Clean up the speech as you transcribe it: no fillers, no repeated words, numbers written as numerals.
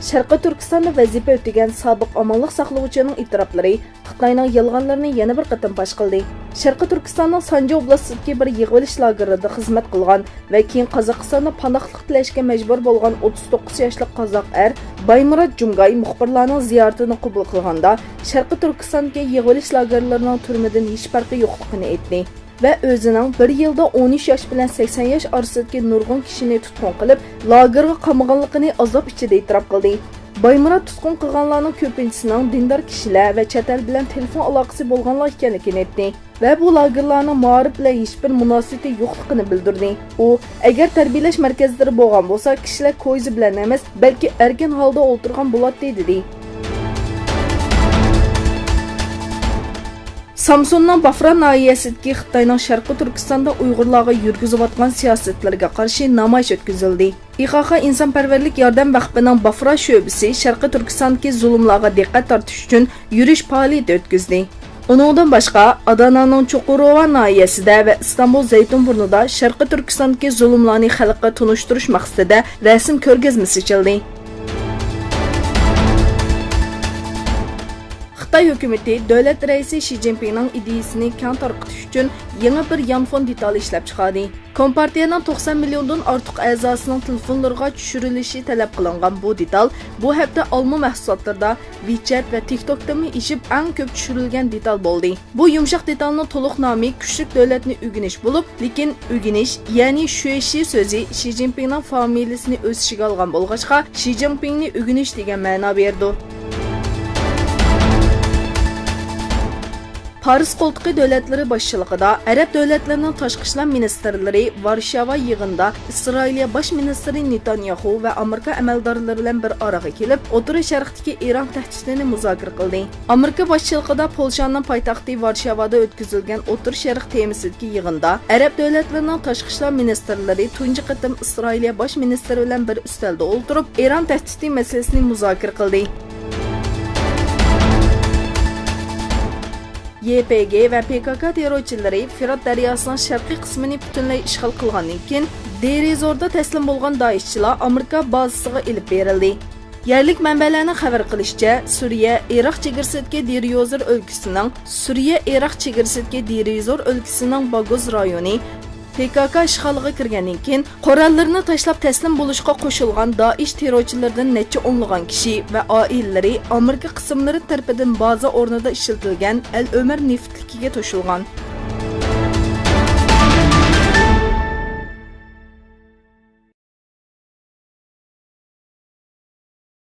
Sharqiy Turkistonda vazifa o'tagan sobiq amonlik saqlovchining e'tiroflari Xitoyning yolg'onlarini yana bir qatam fosh qildi. Sharqiy Turkistonning Sanji oblastidagi bir yig'ilish lagerida xizmat qilgan va keyin Qozog'istonda panohlik tilashga majbur bo'lgan 39 yoshli qozoq Baymurod Jungay muxbirlarning ziyoratini qabul qilganda Sharqiy Turkistondagi yig'ilish lagerlarining turmidan hech farqi yo'qligini aytdi. Ve özünün bir yılda 13 yaş bilen 80 yaş arasındaki nurgun kişini tutkun kılıp lagerga qamağanlıqını azap içinde itiraf kıldı. Baymurod tutkun qılğanlarning köpüncüsünün dindar kişiler ve çetel bilen telefon alaqası bolğanlar ekanligini aytdi. Ve bu lagerlarning muarif bilen hiçbir münasebeti yo'qligini bildirdi. O, eğer terbiyeleş merkezleri bolğan bolsa kişiler koyuzu bilen emas, belki erken halda o'tirgan bo'lardi dedi. Samsunning Bafra nahiyasidagi Xitoyning Sharqiy Turkistonda Uyg'urlarga yurgizayotgan siyosatlarga qarshi namoyish o'tkazildi. İHH insonparvarlik yordam vaqfining Bafra sho'basi Sharqiy Turkistondagi zulmlarga diqqat tortish uchun yurish faoliyati o'tkazdi. Uningdan boshqa Adananing Chuqurova nahiyasida va Istanbul Zaytunburnida Sharqiy Turkistondagi zulmlarni xalqqa tunishtirish maqsadida rasm ko'rgazmasi ochildi. Xitoy hukumati davlat raisi Xi Jinpingning ideyasini keng tarqatish uchun yangi bir yanfon detal ishlab chiqardi. Kompartiyaning 90 milliondan ortiq a'zosining telefonlariga tushirilishi talab qilingan bu detal bu hafta olma mahsulotlarda WeChat va TikTokda ishib eng ko'p tushirilgan detal bo'ldi. Bu yumshoq detalning to'liq nomi kuchli davlatni o'rganish bo'lib, lekin o'rganish, ya'ni shueshi so'zi Xi Jinpingning familiyasini o'z ichiga olgan bo'lg'achqa Xi Jinpingni o'rganish degan ma'no berdi. Paris qo'ltiqi davlatlari boshchiligida Arab davlatlarining tashqi ishlar ministrlari Varshava yig'inida Isroiliya bosh ministri Netanyahu va Amerika amaldorlari bilan bir oraga kelib, O'rta Sharqdagi Eron tahdidini muzokara qildi. Amerika boshchiligida Polshaning poytaxti Varshavada o'tkazilgan O'rta Sharq temasidagi yig'inda Arab davlatlarining tashqi ishlar ministrlari tunji qatim Isroiliya bosh ministri bilan bir ustalda o'tirib, Eron tahdidi masalasini muzokara qildi. YPG ve PKK terrorchilari Firat daryosining sharqiy qismini butunlay ishg'ol qilgandan keyin Derizorda taslim bo'lgan Daeshchilar Amerika bazasiga ilib berildi. Yerlik manbalarning xabar qilishicha, Suriya-Iroq chegarasidagi Derizor o'lkasining Baguz rayoni PKK ishg'oliga kirgandan keyin qurollarni tashlab taslim bo'lishga qo'shilgan Daesh terrorchilaridan necha o'nlagan kishi va oilalari Amerika qismlari tomonidan baza o'rnida ishlatilgan Al-Umar neftligiga to'shilgan.